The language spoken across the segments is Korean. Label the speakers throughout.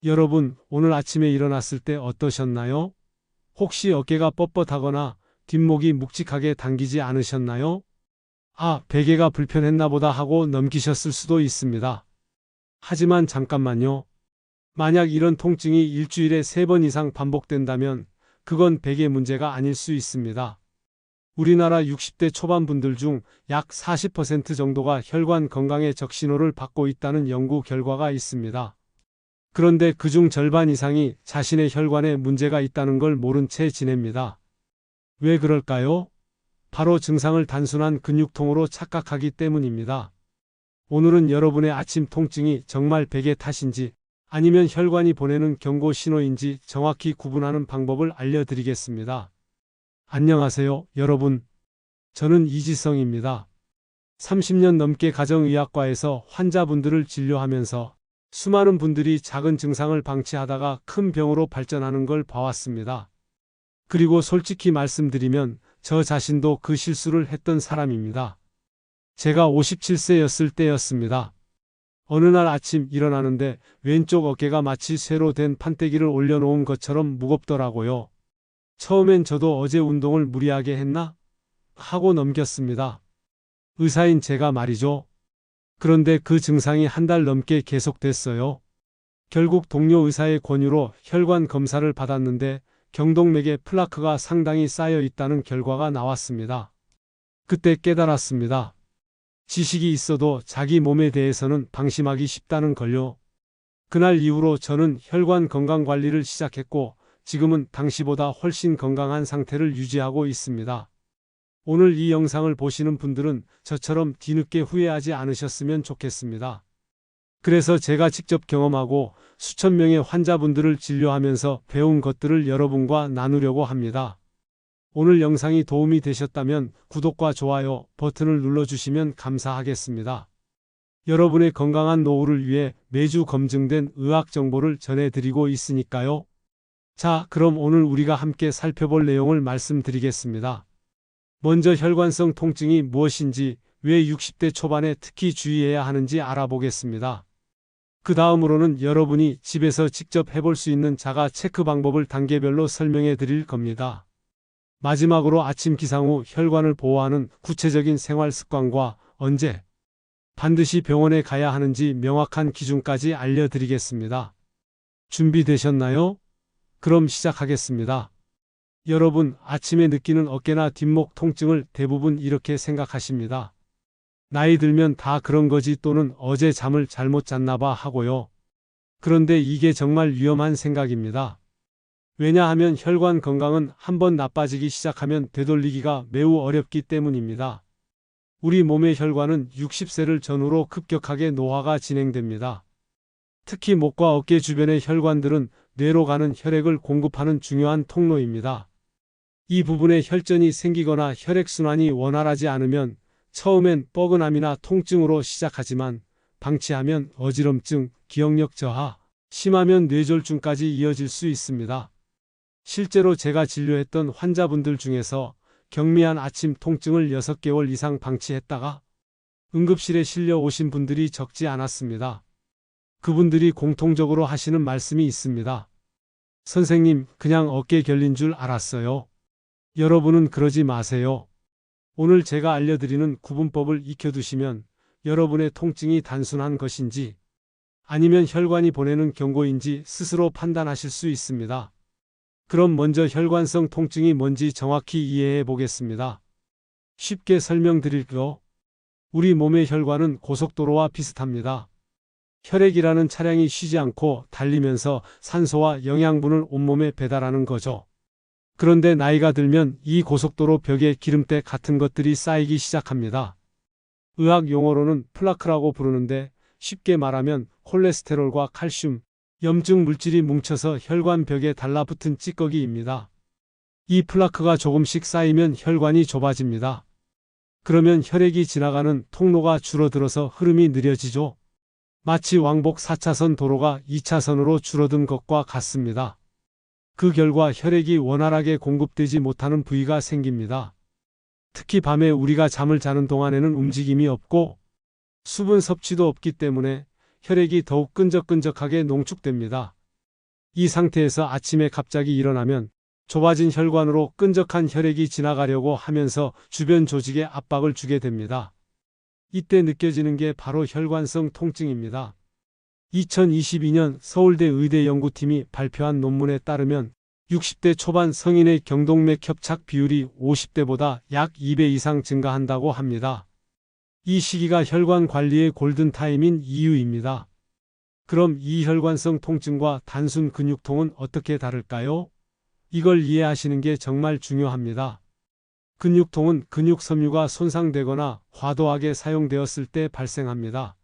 Speaker 1: 여러분, 오늘 아침에 일어났을 때 어떠셨나요? 혹시 어깨가 뻣뻣하거나 뒷목이 묵직하게 당기지 않으셨나요? 아, 베개가 불편했나 보다 하고 넘기셨을 수도 있습니다. 하지만 잠깐만요. 만약 이런 통증이 일주일에 3번 이상 반복된다면 그건 베개 문제가 아닐 수 있습니다. 우리나라 60대 초반 분들 중 약 40% 정도가 혈관 건강에 적신호를 받고 있다는 연구 결과가 있습니다. 그런데 그중 절반 이상이 자신의 혈관에 문제가 있다는 걸 모른 채 지냅니다. 왜 그럴까요? 바로 증상을 단순한 근육통으로 착각하기 때문입니다. 오늘은 여러분의 아침 통증이 정말 베개 탓인지 아니면 혈관이 보내는 경고 신호인지 정확히 구분하는 방법을 알려드리겠습니다. 안녕하세요, 여러분. 저는 이지성입니다. 30년 넘게 가정의학과에서 환자분들을 진료하면서 수많은 분들이 작은 증상을 방치하다가 큰 병으로 발전하는 걸 봐왔습니다. 그리고 솔직히 말씀드리면 저 자신도 그 실수를 했던 사람입니다. 제가 57세였을 때였습니다. 어느 날 아침 일어나는데 왼쪽 어깨가 마치 쇠로 된 판때기를 올려놓은 것처럼 무겁더라고요. 처음엔 저도 어제 운동을 무리하게 했나? 하고 넘겼습니다. 의사인 제가 말이죠. 그런데 그 증상이 한 달 넘게 계속됐어요. 결국 동료 의사의 권유로 혈관 검사를 받았는데 경동맥에 플라크가 상당히 쌓여 있다는 결과가 나왔습니다. 그때 깨달았습니다. 지식이 있어도 자기 몸에 대해서는 방심하기 쉽다는 걸요. 그날 이후로 저는 혈관 건강 관리를 시작했고 지금은 당시보다 훨씬 건강한 상태를 유지하고 있습니다. 오늘 이 영상을 보시는 분들은 저처럼 뒤늦게 후회하지 않으셨으면 좋겠습니다. 그래서 제가 직접 경험하고 수천 명의 환자분들을 진료하면서 배운 것들을 여러분과 나누려고 합니다. 오늘 영상이 도움이 되셨다면 구독과 좋아요 버튼을 눌러주시면 감사하겠습니다. 여러분의 건강한 노후를 위해 매주 검증된 의학 정보를 전해드리고 있으니까요. 자, 그럼 오늘 우리가 함께 살펴볼 내용을 말씀드리겠습니다. 먼저 혈관성 통증이 무엇인지, 왜 60대 초반에 특히 주의해야 하는지 알아보겠습니다. 그 다음으로는 여러분이 집에서 직접 해볼 수 있는 자가 체크 방법을 단계별로 설명해 드릴 겁니다. 마지막으로 아침 기상 후 혈관을 보호하는 구체적인 생활 습관과 언제 반드시 병원에 가야 하는지 명확한 기준까지 알려드리겠습니다. 준비되셨나요? 그럼 시작하겠습니다. 여러분, 아침에 느끼는 어깨나 뒷목 통증을 대부분 이렇게 생각하십니다. 나이 들면 다 그런 거지 또는 어제 잠을 잘못 잤나 봐 하고요. 그런데 이게 정말 위험한 생각입니다. 왜냐하면 혈관 건강은 한번 나빠지기 시작하면 되돌리기가 매우 어렵기 때문입니다. 우리 몸의 혈관은 60세를 전후로 급격하게 노화가 진행됩니다. 특히 목과 어깨 주변의 혈관들은 뇌로 가는 혈액을 공급하는 중요한 통로입니다. 이 부분에 혈전이 생기거나 혈액순환이 원활하지 않으면 처음엔 뻐근함이나 통증으로 시작하지만 방치하면 어지럼증, 기억력 저하, 심하면 뇌졸중까지 이어질 수 있습니다. 실제로 제가 진료했던 환자분들 중에서 경미한 아침 통증을 6개월 이상 방치했다가 응급실에 실려 오신 분들이 적지 않았습니다. 그분들이 공통적으로 하시는 말씀이 있습니다. 선생님, 그냥 어깨 결린 줄 알았어요. 여러분은 그러지 마세요. 오늘 제가 알려드리는 구분법을 익혀두시면 여러분의 통증이 단순한 것인지 아니면 혈관이 보내는 경고인지 스스로 판단하실 수 있습니다. 그럼 먼저 혈관성 통증이 뭔지 정확히 이해해 보겠습니다. 쉽게 설명드릴게요. 우리 몸의 혈관은 고속도로와 비슷합니다. 혈액이라는 차량이 쉬지 않고 달리면서 산소와 영양분을 온몸에 배달하는 거죠. 그런데 나이가 들면 이 고속도로 벽에 기름때 같은 것들이 쌓이기 시작합니다. 의학 용어로는 플라크라고 부르는데 쉽게 말하면 콜레스테롤과 칼슘, 염증 물질이 뭉쳐서 혈관 벽에 달라붙은 찌꺼기입니다. 이 플라크가 조금씩 쌓이면 혈관이 좁아집니다. 그러면 혈액이 지나가는 통로가 줄어들어서 흐름이 느려지죠. 마치 왕복 4차선 도로가 2차선으로 줄어든 것과 같습니다. 그 결과 혈액이 원활하게 공급되지 못하는 부위가 생깁니다. 특히 밤에 우리가 잠을 자는 동안에는 움직임이 없고 수분 섭취도 없기 때문에 혈액이 더욱 끈적끈적하게 농축됩니다. 이 상태에서 아침에 갑자기 일어나면 좁아진 혈관으로 끈적한 혈액이 지나가려고 하면서 주변 조직에 압박을 주게 됩니다. 이때 느껴지는 게 바로 혈관성 통증입니다. 2022년 서울대 의대 연구팀이 발표한 논문에 따르면 60대 초반 성인의 경동맥 협착 비율이 50대보다 약 2배 이상 증가한다고 합니다. 이 시기가 혈관 관리의 골든타임인 이유입니다. 그럼 이 혈관성 통증과 단순 근육통은 어떻게 다를까요? 이걸 이해하시는 게 정말 중요합니다. 근육통은 근육 섬유가 손상되거나 과도하게 사용되었을 때 발생합니다.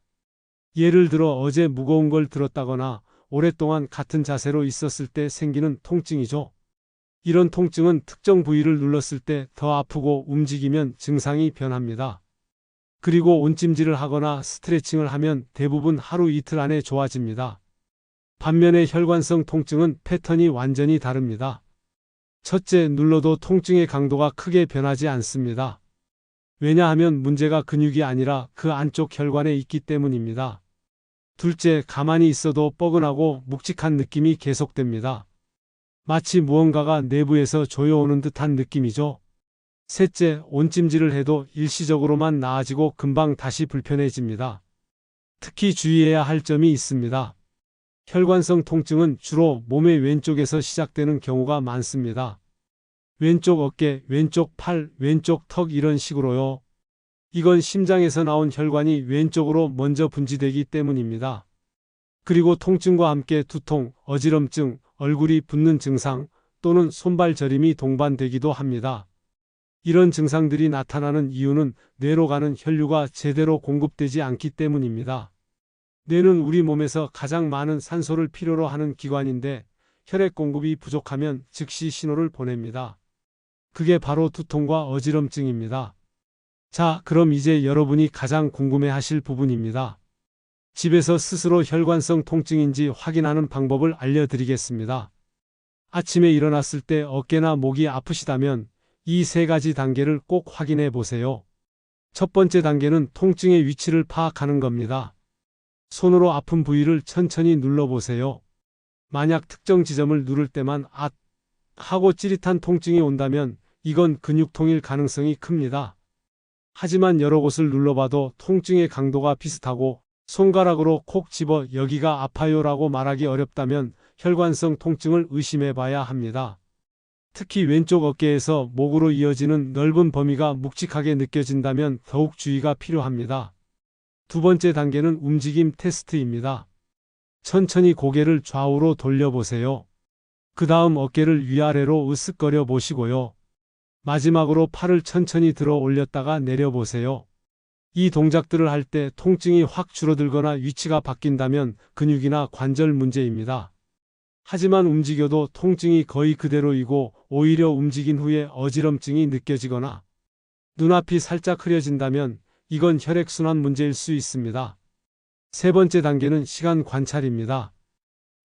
Speaker 1: 예를 들어 어제 무거운 걸 들었다거나 오랫동안 같은 자세로 있었을 때 생기는 통증이죠. 이런 통증은 특정 부위를 눌렀을 때 더 아프고 움직이면 증상이 변합니다. 그리고 온찜질을 하거나 스트레칭을 하면 대부분 하루 이틀 안에 좋아집니다. 반면에 혈관성 통증은 패턴이 완전히 다릅니다. 첫째, 눌러도 통증의 강도가 크게 변하지 않습니다. 왜냐하면 문제가 근육이 아니라 그 안쪽 혈관에 있기 때문입니다. 둘째, 가만히 있어도 뻐근하고 묵직한 느낌이 계속됩니다. 마치 무언가가 내부에서 조여오는 듯한 느낌이죠. 셋째, 온찜질을 해도 일시적으로만 나아지고 금방 다시 불편해집니다. 특히 주의해야 할 점이 있습니다. 혈관성 통증은 주로 몸의 왼쪽에서 시작되는 경우가 많습니다. 왼쪽 어깨, 왼쪽 팔, 왼쪽 턱 이런 식으로요. 이건 심장에서 나온 혈관이 왼쪽으로 먼저 분지되기 때문입니다. 그리고 통증과 함께 두통, 어지럼증, 얼굴이 붓는 증상 또는 손발 저림이 동반되기도 합니다. 이런 증상들이 나타나는 이유는 뇌로 가는 혈류가 제대로 공급되지 않기 때문입니다. 뇌는 우리 몸에서 가장 많은 산소를 필요로 하는 기관인데 혈액 공급이 부족하면 즉시 신호를 보냅니다. 그게 바로 두통과 어지럼증입니다. 자, 그럼 이제 여러분이 가장 궁금해하실 부분입니다. 집에서 스스로 혈관성 통증인지 확인하는 방법을 알려드리겠습니다. 아침에 일어났을 때 어깨나 목이 아프시다면 이 세 가지 단계를 꼭 확인해 보세요. 첫 번째 단계는 통증의 위치를 파악하는 겁니다. 손으로 아픈 부위를 천천히 눌러보세요. 만약 특정 지점을 누를 때만 앗 하고 찌릿한 통증이 온다면 이건 근육통일 가능성이 큽니다. 하지만 여러 곳을 눌러봐도 통증의 강도가 비슷하고 손가락으로 콕 집어 여기가 아파요라고 말하기 어렵다면 혈관성 통증을 의심해 봐야 합니다. 특히 왼쪽 어깨에서 목으로 이어지는 넓은 범위가 묵직하게 느껴진다면 더욱 주의가 필요합니다. 두 번째 단계는 움직임 테스트입니다. 천천히 고개를 좌우로 돌려보세요. 그 다음 어깨를 위아래로 으쓱거려 보시고요. 마지막으로 팔을 천천히 들어 올렸다가 내려보세요. 이 동작들을 할 때 통증이 확 줄어들거나 위치가 바뀐다면 근육이나 관절 문제입니다. 하지만 움직여도 통증이 거의 그대로이고 오히려 움직인 후에 어지럼증이 느껴지거나 눈앞이 살짝 흐려진다면 이건 혈액순환 문제일 수 있습니다. 세 번째 단계는 시간 관찰입니다.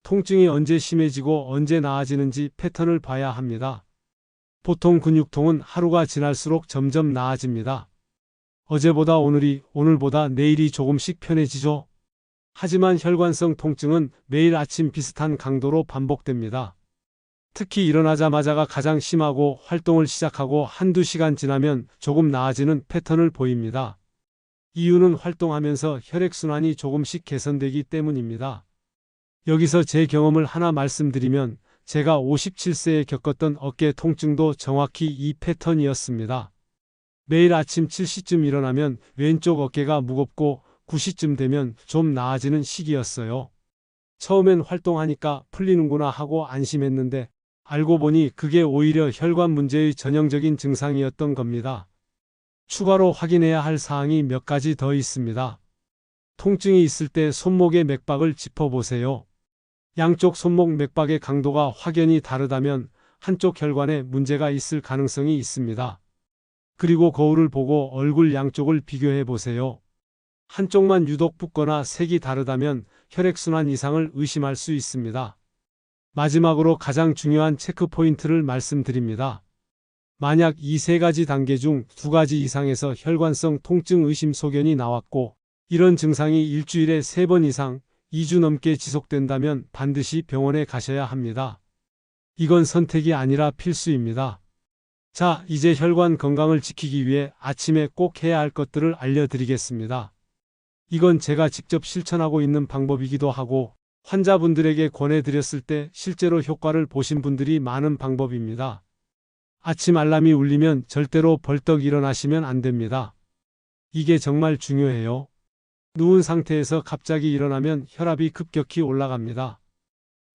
Speaker 1: 통증이 언제 심해지고 언제 나아지는지 패턴을 봐야 합니다. 보통 근육통은 하루가 지날수록 점점 나아집니다. 어제보다 오늘이, 오늘보다 내일이 조금씩 편해지죠. 하지만 혈관성 통증은 매일 아침 비슷한 강도로 반복됩니다. 특히 일어나자마자가 가장 심하고 활동을 시작하고 한두 시간 지나면 조금 나아지는 패턴을 보입니다. 이유는 활동하면서 혈액순환이 조금씩 개선되기 때문입니다. 여기서 제 경험을 하나 말씀드리면 제가 57세에 겪었던 어깨 통증도 정확히 이 패턴이었습니다. 매일 아침 7시쯤 일어나면 왼쪽 어깨가 무겁고 9시쯤 되면 좀 나아지는 시기였어요. 처음엔 활동하니까 풀리는구나 하고 안심했는데 알고 보니 그게 오히려 혈관 문제의 전형적인 증상이었던 겁니다. 추가로 확인해야 할 사항이 몇 가지 더 있습니다. 통증이 있을 때 손목의 맥박을 짚어보세요. 양쪽 손목 맥박의 강도가 확연히 다르다면 한쪽 혈관에 문제가 있을 가능성이 있습니다. 그리고 거울을 보고 얼굴 양쪽을 비교해 보세요. 한쪽만 유독 붓거나 색이 다르다면 혈액순환 이상을 의심할 수 있습니다. 마지막으로 가장 중요한 체크 포인트를 말씀드립니다. 만약 이 세 가지 단계 중 두 가지 이상에서 혈관성 통증 의심 소견이 나왔고 이런 증상이 일주일에 3번 이상, 2주 넘게 지속된다면 반드시 병원에 가셔야 합니다. 이건 선택이 아니라 필수입니다. 자, 이제 혈관 건강을 지키기 위해 아침에 꼭 해야 할 것들을 알려드리겠습니다. 이건 제가 직접 실천하고 있는 방법이기도 하고 환자분들에게 권해드렸을 때 실제로 효과를 보신 분들이 많은 방법입니다. 아침 알람이 울리면 절대로 벌떡 일어나시면 안 됩니다. 이게 정말 중요해요. 누운 상태에서 갑자기 일어나면 혈압이 급격히 올라갑니다.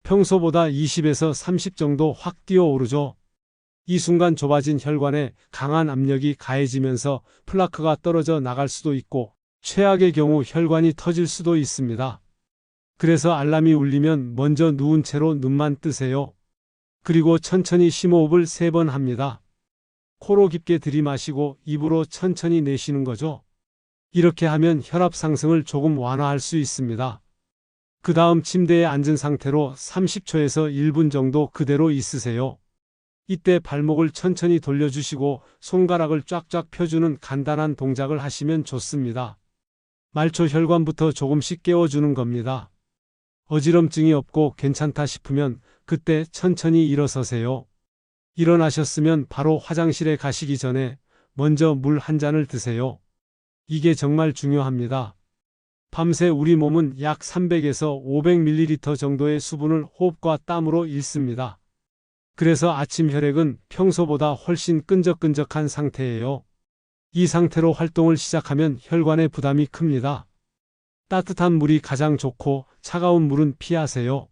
Speaker 1: 평소보다 20에서 30 정도 확 뛰어오르죠. 이 순간 좁아진 혈관에 강한 압력이 가해지면서 플라크가 떨어져 나갈 수도 있고 최악의 경우 혈관이 터질 수도 있습니다. 그래서 알람이 울리면 먼저 누운 채로 눈만 뜨세요. 그리고 천천히 심호흡을 3번 합니다. 코로 깊게 들이마시고 입으로 천천히 내쉬는 거죠. 이렇게 하면 혈압 상승을 조금 완화할 수 있습니다. 그 다음 침대에 앉은 상태로 30초에서 1분 정도 그대로 있으세요. 이때 발목을 천천히 돌려주시고 손가락을 쫙쫙 펴주는 간단한 동작을 하시면 좋습니다. 말초 혈관부터 조금씩 깨워주는 겁니다. 어지럼증이 없고 괜찮다 싶으면 그때 천천히 일어서세요. 일어나셨으면 바로 화장실에 가시기 전에 먼저 물 한 잔을 드세요. 이게 정말 중요합니다. 밤새 우리 몸은 약 300에서 500ml 정도의 수분을 호흡과 땀으로 잃습니다. 그래서 아침 혈액은 평소보다 훨씬 끈적끈적한 상태예요. 이 상태로 활동을 시작하면 혈관에 부담이 큽니다. 따뜻한 물이 가장 좋고 차가운 물은 피하세요.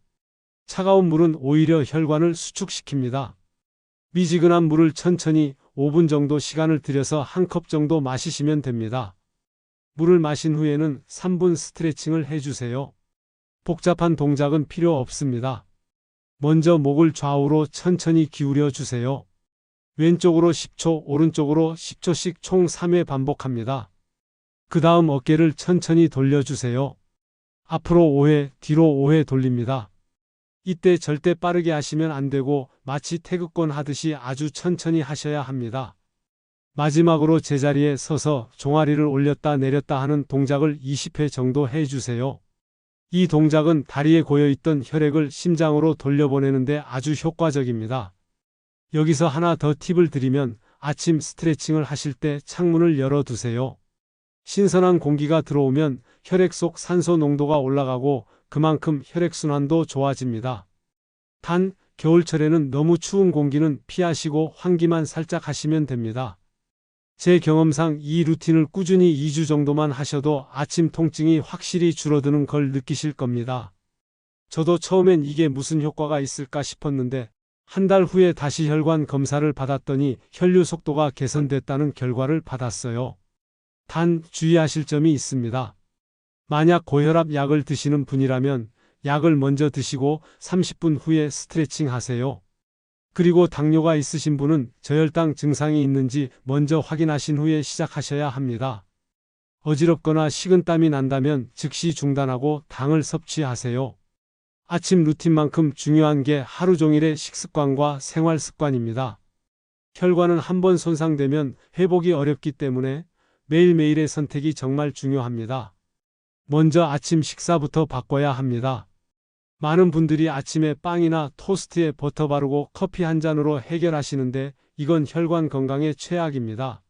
Speaker 1: 차가운 물은 오히려 혈관을 수축시킵니다. 미지근한 물을 천천히 5분 정도 시간을 들여서 한 컵 정도 마시시면 됩니다. 물을 마신 후에는 3분 스트레칭을 해주세요. 복잡한 동작은 필요 없습니다. 먼저 목을 좌우로 천천히 기울여 주세요. 왼쪽으로 10초, 오른쪽으로 10초씩 총 3회 반복합니다. 그 다음 어깨를 천천히 돌려주세요. 앞으로 5회, 뒤로 5회 돌립니다. 이때 절대 빠르게 하시면 안 되고 마치 태극권 하듯이 아주 천천히 하셔야 합니다. 마지막으로 제자리에 서서 종아리를 올렸다 내렸다 하는 동작을 20회 정도 해주세요. 이 동작은 다리에 고여있던 혈액을 심장으로 돌려보내는데 아주 효과적입니다. 여기서 하나 더 팁을 드리면 아침 스트레칭을 하실 때 창문을 열어두세요. 신선한 공기가 들어오면 혈액 속 산소 농도가 올라가고 그만큼 혈액순환도 좋아집니다. 단, 겨울철에는 너무 추운 공기는 피하시고 환기만 살짝 하시면 됩니다. 제 경험상 이 루틴을 꾸준히 2주 정도만 하셔도 아침 통증이 확실히 줄어드는 걸 느끼실 겁니다. 저도 처음엔 이게 무슨 효과가 있을까 싶었는데 한 달 후에 다시 혈관 검사를 받았더니 혈류 속도가 개선됐다는 결과를 받았어요. 단 주의하실 점이 있습니다. 만약 고혈압 약을 드시는 분이라면 약을 먼저 드시고 30분 후에 스트레칭 하세요. 그리고 당뇨가 있으신 분은 저혈당 증상이 있는지 먼저 확인하신 후에 시작하셔야 합니다. 어지럽거나 식은땀이 난다면 즉시 중단하고 당을 섭취하세요. 아침 루틴만큼 중요한 게 하루 종일의 식습관과 생활 습관입니다. 혈관은 한번 손상되면 회복이 어렵기 때문에 매일매일의 선택이 정말 중요합니다. 먼저 아침 식사부터 바꿔야 합니다. 많은 분들이 아침에 빵이나 토스트에 버터 바르고 커피 한 잔으로 해결하시는데 이건 혈관 건강에 최악입니다.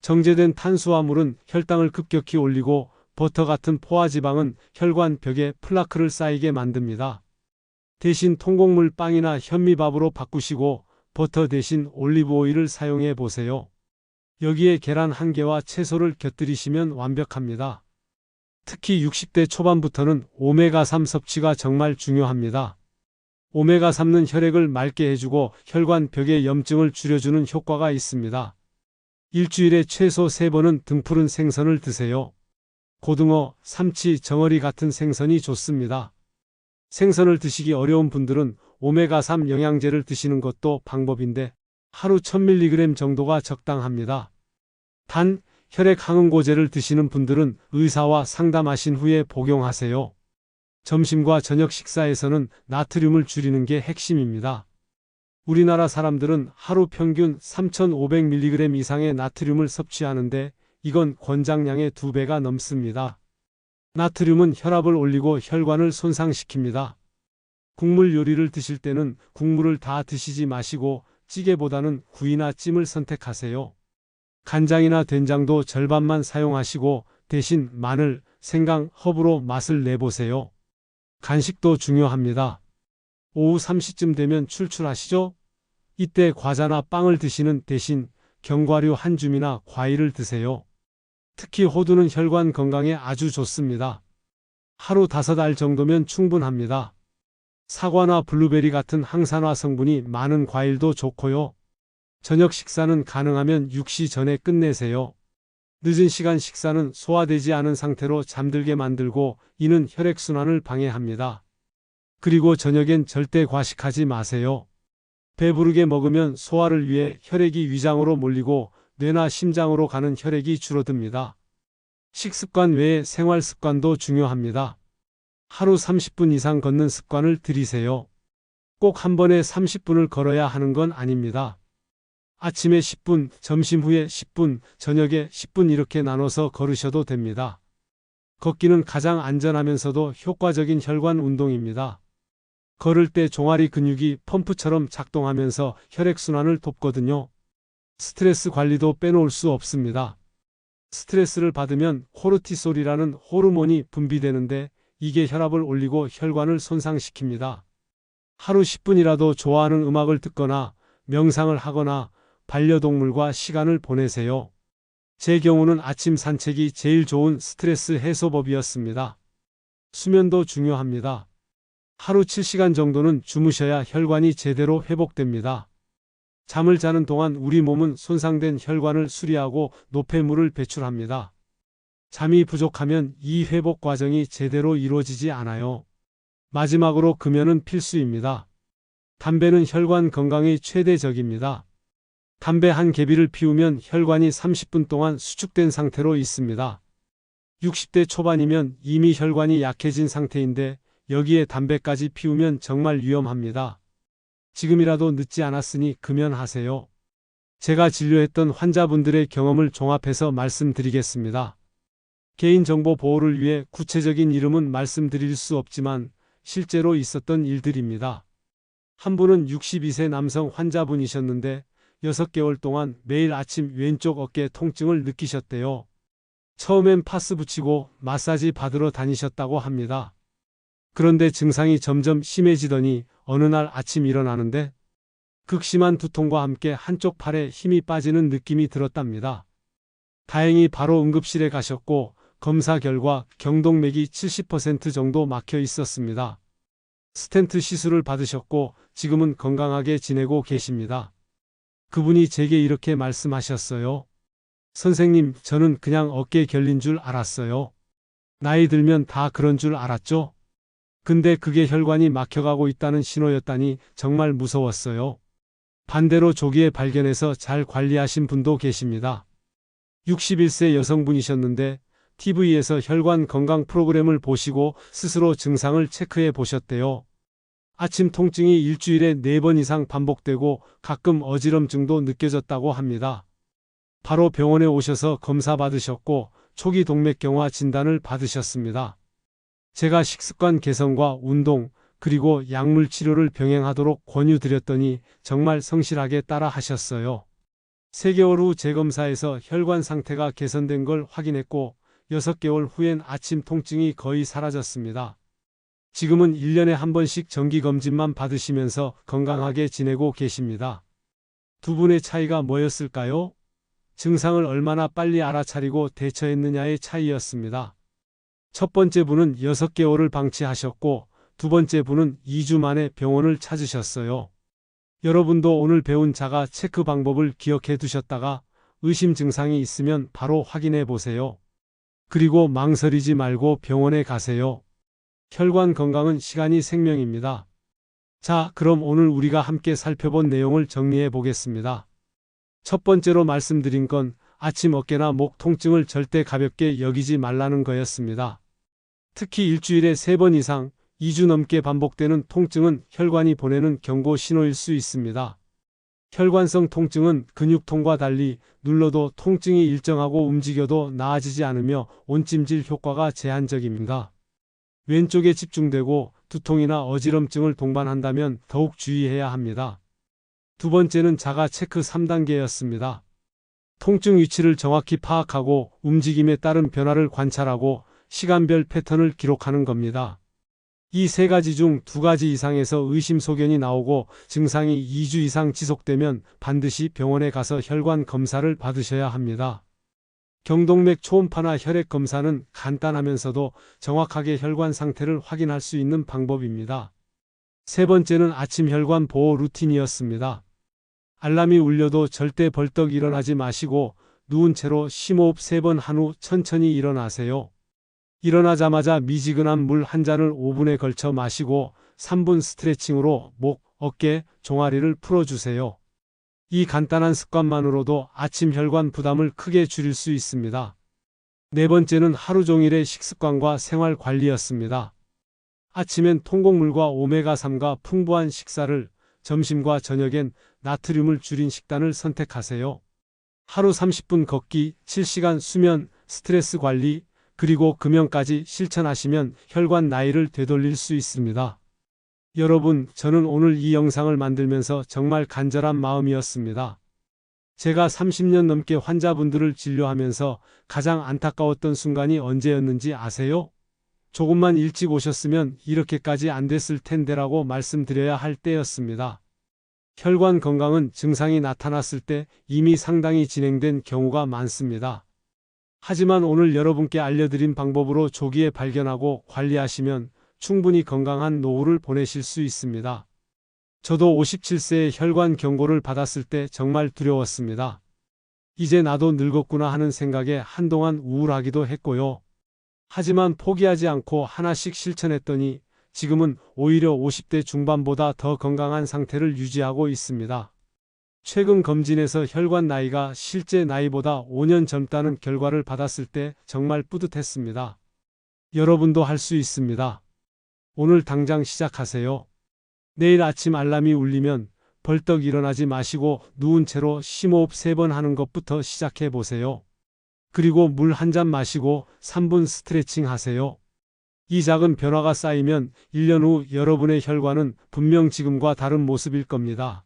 Speaker 1: 정제된 탄수화물은 혈당을 급격히 올리고 버터 같은 포화지방은 혈관 벽에 플라크를 쌓이게 만듭니다. 대신 통곡물 빵이나 현미밥으로 바꾸시고 버터 대신 올리브 오일을 사용해 보세요. 여기에 계란 1개와 채소를 곁들이시면 완벽합니다. 특히 60대 초반부터는 오메가3 섭취가 정말 중요합니다. 오메가3는 혈액을 맑게 해주고 혈관 벽의 염증을 줄여주는 효과가 있습니다. 일주일에 최소 3번은 등푸른 생선을 드세요. 고등어, 삼치, 정어리 같은 생선이 좋습니다. 생선을 드시기 어려운 분들은 오메가3 영양제를 드시는 것도 방법인데 하루 1000mg 정도가 적당합니다. 단, 혈액 항응고제를 드시는 분들은 의사와 상담하신 후에 복용하세요. 점심과 저녁 식사에서는 나트륨을 줄이는 게 핵심입니다. 우리나라 사람들은 하루 평균 3500mg 이상의 나트륨을 섭취하는데 이건 권장량의 2배가 넘습니다. 나트륨은 혈압을 올리고 혈관을 손상시킵니다. 국물 요리를 드실 때는 국물을 다 드시지 마시고 찌개보다는 구이나 찜을 선택하세요. 간장이나 된장도 절반만 사용하시고 대신 마늘, 생강, 허브로 맛을 내보세요. 간식도 중요합니다. 오후 3시쯤 되면 출출하시죠? 이때 과자나 빵을 드시는 대신 견과류 한 줌이나 과일을 드세요. 특히 호두는 혈관 건강에 아주 좋습니다. 하루 5알 정도면 충분합니다. 사과나 블루베리 같은 항산화 성분이 많은 과일도 좋고요. 저녁 식사는 가능하면 6시 전에 끝내세요. 늦은 시간 식사는 소화되지 않은 상태로 잠들게 만들고 이는 혈액순환을 방해합니다. 그리고 저녁엔 절대 과식하지 마세요. 배부르게 먹으면 소화를 위해 혈액이 위장으로 몰리고 뇌나 심장으로 가는 혈액이 줄어듭니다. 식습관 외에 생활 습관도 중요합니다. 하루 30분 이상 걷는 습관을 들이세요. 꼭 한 번에 30분을 걸어야 하는 건 아닙니다. 아침에 10분, 점심 후에 10분, 저녁에 10분 이렇게 나눠서 걸으셔도 됩니다. 걷기는 가장 안전하면서도 효과적인 혈관 운동입니다. 걸을 때 종아리 근육이 펌프처럼 작동하면서 혈액순환을 돕거든요. 스트레스 관리도 빼놓을 수 없습니다. 스트레스를 받으면 코르티솔이라는 호르몬이 분비되는데 이게 혈압을 올리고 혈관을 손상시킵니다. 하루 10분이라도 좋아하는 음악을 듣거나 명상을 하거나 반려동물과 시간을 보내세요. 제 경우는 아침 산책이 제일 좋은 스트레스 해소법이었습니다. 수면도 중요합니다. 하루 7시간 정도는 주무셔야 혈관이 제대로 회복됩니다. 잠을 자는 동안 우리 몸은 손상된 혈관을 수리하고 노폐물을 배출합니다. 잠이 부족하면 이 회복 과정이 제대로 이루어지지 않아요. 마지막으로 금연은 필수입니다. 담배는 혈관 건강의 최대적입니다. 담배 한 개비를 피우면 혈관이 30분 동안 수축된 상태로 있습니다. 60대 초반이면 이미 혈관이 약해진 상태인데 여기에 담배까지 피우면 정말 위험합니다. 지금이라도 늦지 않았으니 금연하세요. 제가 진료했던 환자분들의 경험을 종합해서 말씀드리겠습니다. 개인정보 보호를 위해 구체적인 이름은 말씀드릴 수 없지만 실제로 있었던 일들입니다. 한 분은 62세 남성 환자분이셨는데 6개월 동안 매일 아침 왼쪽 어깨 통증을 느끼셨대요. 처음엔 파스 붙이고 마사지 받으러 다니셨다고 합니다. 그런데 증상이 점점 심해지더니 어느 날 아침 일어나는데 극심한 두통과 함께 한쪽 팔에 힘이 빠지는 느낌이 들었답니다. 다행히 바로 응급실에 가셨고 검사 결과 경동맥이 70% 정도 막혀 있었습니다. 스텐트 시술을 받으셨고 지금은 건강하게 지내고 계십니다. 그분이 제게 이렇게 말씀하셨어요. 선생님, 저는 그냥 어깨 결린 줄 알았어요. 나이 들면 다 그런 줄 알았죠? 근데 그게 혈관이 막혀가고 있다는 신호였다니 정말 무서웠어요. 반대로 조기에 발견해서 잘 관리하신 분도 계십니다. 61세 여성분이셨는데 TV에서 혈관 건강 프로그램을 보시고 스스로 증상을 체크해 보셨대요. 아침 통증이 일주일에 4번 이상 반복되고 가끔 어지럼증도 느껴졌다고 합니다. 바로 병원에 오셔서 검사 받으셨고 초기 동맥경화 진단을 받으셨습니다. 제가 식습관 개선과 운동 그리고 약물 치료를 병행하도록 권유드렸더니 정말 성실하게 따라 하셨어요. 3개월 후 재검사에서 혈관 상태가 개선된 걸 확인했고 6개월 후엔 아침 통증이 거의 사라졌습니다. 지금은 1년에 한 번씩 정기검진만 받으시면서 건강하게 지내고 계십니다. 두 분의 차이가 뭐였을까요? 증상을 얼마나 빨리 알아차리고 대처했느냐의 차이였습니다. 첫 번째 분은 6개월을 방치하셨고 두 번째 분은 2주 만에 병원을 찾으셨어요. 여러분도 오늘 배운 자가 체크 방법을 기억해 두셨다가 의심 증상이 있으면 바로 확인해 보세요. 그리고 망설이지 말고 병원에 가세요. 혈관 건강은 시간이 생명입니다. 자, 그럼 오늘 우리가 함께 살펴본 내용을 정리해 보겠습니다. 첫 번째로 말씀드린 건 아침 어깨나 목 통증을 절대 가볍게 여기지 말라는 거였습니다. 특히 일주일에 3번 이상 2주 넘게 반복되는 통증은 혈관이 보내는 경고 신호일 수 있습니다. 혈관성 통증은 근육통과 달리 눌러도 통증이 일정하고 움직여도 나아지지 않으며 온찜질 효과가 제한적입니다. 왼쪽에 집중되고 두통이나 어지럼증을 동반한다면 더욱 주의해야 합니다. 두 번째는 자가 체크 3단계였습니다. 통증 위치를 정확히 파악하고 움직임에 따른 변화를 관찰하고 시간별 패턴을 기록하는 겁니다. 이 세 가지 중 두 가지 이상에서 의심소견이 나오고 증상이 2주 이상 지속되면 반드시 병원에 가서 혈관 검사를 받으셔야 합니다. 경동맥 초음파나 혈액 검사는 간단하면서도 정확하게 혈관 상태를 확인할 수 있는 방법입니다. 세 번째는 아침 혈관 보호 루틴이었습니다. 알람이 울려도 절대 벌떡 일어나지 마시고 누운 채로 심호흡 3번 한 후 천천히 일어나세요. 일어나자마자 미지근한 물 한 잔을 5분에 걸쳐 마시고 3분 스트레칭으로 목, 어깨, 종아리를 풀어주세요. 이 간단한 습관만으로도 아침 혈관 부담을 크게 줄일 수 있습니다. 네 번째는 하루 종일의 식습관과 생활 관리였습니다. 아침엔 통곡물과 오메가3가 풍부한 식사를, 점심과 저녁엔 나트륨을 줄인 식단을 선택하세요. 하루 30분 걷기, 7시간 수면, 스트레스 관리, 그리고 금연까지 실천하시면 혈관 나이를 되돌릴 수 있습니다. 여러분, 저는 오늘 이 영상을 만들면서 정말 간절한 마음이었습니다. 제가 30년 넘게 환자분들을 진료하면서 가장 안타까웠던 순간이 언제였는지 아세요? 조금만 일찍 오셨으면 이렇게까지 안 됐을 텐데라고 말씀드려야 할 때였습니다. 혈관 건강은 증상이 나타났을 때 이미 상당히 진행된 경우가 많습니다. 하지만 오늘 여러분께 알려드린 방법으로 조기에 발견하고 관리하시면 충분히 건강한 노후를 보내실 수 있습니다. 저도 57세에 혈관 경고를 받았을 때 정말 두려웠습니다. 이제 나도 늙었구나 하는 생각에 한동안 우울하기도 했고요. 하지만 포기하지 않고 하나씩 실천했더니 지금은 오히려 50대 중반보다 더 건강한 상태를 유지하고 있습니다. 최근 검진에서 혈관 나이가 실제 나이보다 5년 젊다는 결과를 받았을 때 정말 뿌듯했습니다. 여러분도 할 수 있습니다. 오늘 당장 시작하세요. 내일 아침 알람이 울리면 벌떡 일어나지 마시고 누운 채로 심호흡 3번 하는 것부터 시작해 보세요. 그리고 물 한 잔 마시고 3분 스트레칭 하세요. 이 작은 변화가 쌓이면 1년 후 여러분의 혈관은 분명 지금과 다른 모습일 겁니다.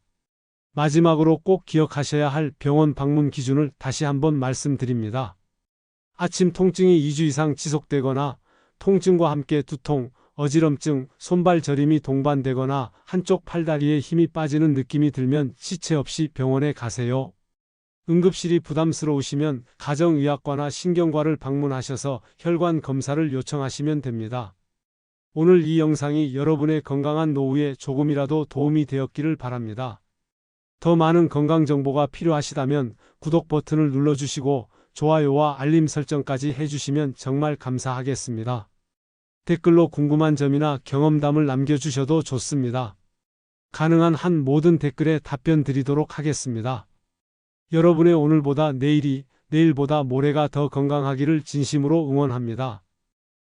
Speaker 1: 마지막으로 꼭 기억하셔야 할 병원 방문 기준을 다시 한번 말씀드립니다. 아침 통증이 2주 이상 지속되거나 통증과 함께 두통, 어지럼증, 손발 저림이 동반되거나 한쪽 팔다리에 힘이 빠지는 느낌이 들면 지체 없이 병원에 가세요. 응급실이 부담스러우시면 가정의학과나 신경과를 방문하셔서 혈관 검사를 요청하시면 됩니다. 오늘 이 영상이 여러분의 건강한 노후에 조금이라도 도움이 되었기를 바랍니다. 더 많은 건강 정보가 필요하시다면 구독 버튼을 눌러주시고 좋아요와 알림 설정까지 해주시면 정말 감사하겠습니다. 댓글로 궁금한 점이나 경험담을 남겨주셔도 좋습니다. 가능한 한 모든 댓글에 답변 드리도록 하겠습니다. 여러분의 오늘보다 내일이, 내일보다 모레가 더 건강하기를 진심으로 응원합니다.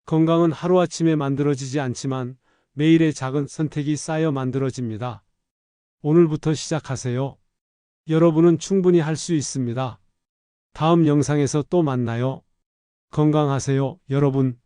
Speaker 1: 건강은 하루아침에 만들어지지 않지만 매일의 작은 선택이 쌓여 만들어집니다. 오늘부터 시작하세요. 여러분은 충분히 할 수 있습니다. 다음 영상에서 또 만나요. 건강하세요, 여러분.